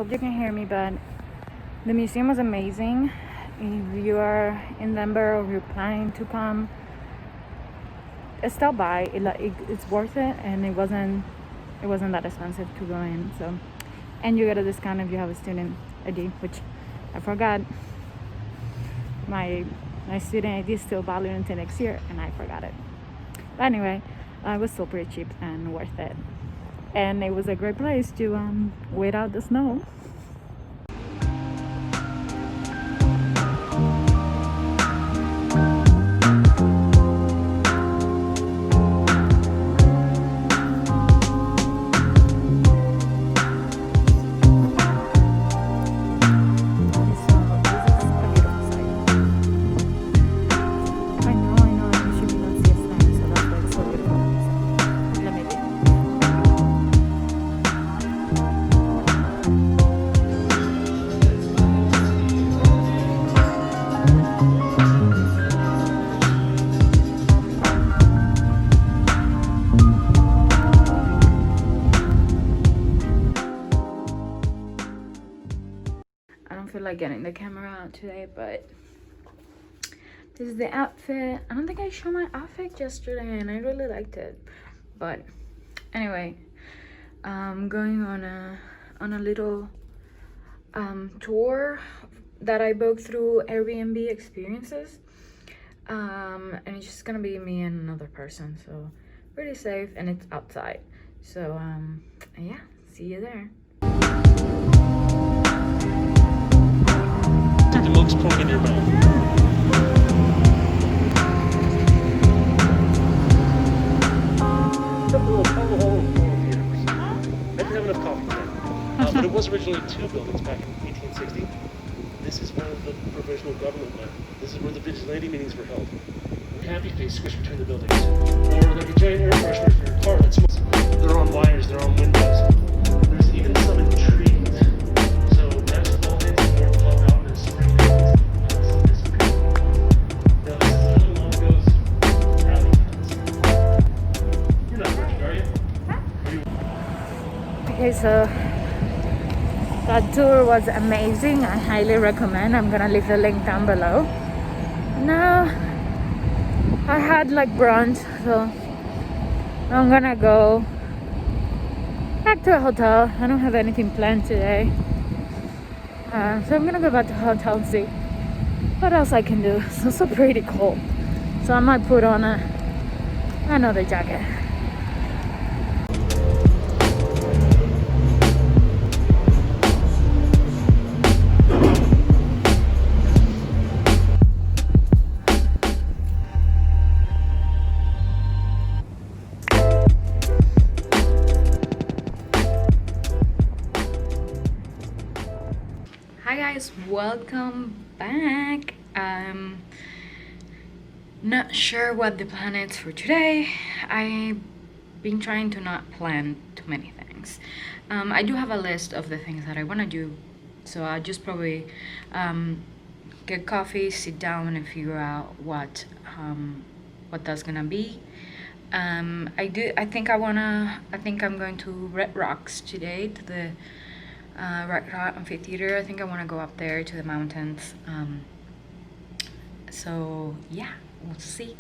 hope you can hear me, but the museum was amazing. If you are in Denver or you're planning to come, stop by. It's worth it, and it wasn't that expensive to go in. So, and you get a discount if you have a student ID, which I forgot. My student ID is still valid until next year, and I forgot it. But anyway, it was still pretty cheap and worth it. And it was a great place to wait out the snow. Feel like getting the camera out today, but this is the outfit. I don't think I showed my outfit yesterday, and I really liked it. But anyway, I'm going on a little tour that I booked through AirBnB Experiences, and it's just gonna be me and another person, so pretty safe, and it's outside. So yeah, see you there. The milk's pouring in your mouth. I didn't have enough coffee today. But it was originally 2 buildings back in 1860. This is where the provisional government went. This is where the vigilante meetings were held. Happy Face squish between the buildings. Or like a giant air freshener for your car that smells. They're on wires, they're on windows. There's even some in trees. So that's all it's more pop out and spring. Okay, so that tour was amazing. I highly recommend. I'm gonna leave the link down below. Now I had like brunch, so I'm gonna go back to a hotel. I don't have anything planned today, so I'm gonna go back to the hotel and see what else I can do. It's also pretty cold, so I might put on another jacket. Hi guys, welcome back. Not sure what the plan is for today. I've been trying to not plan too many things. I do have a list of the things that I want to do, so I'll just probably get coffee, sit down, and figure out what that's gonna be. I think I'm going to Red Rocks today, to the Red Rock Amphitheater. I think I want to go up there to the mountains. So yeah, we'll see.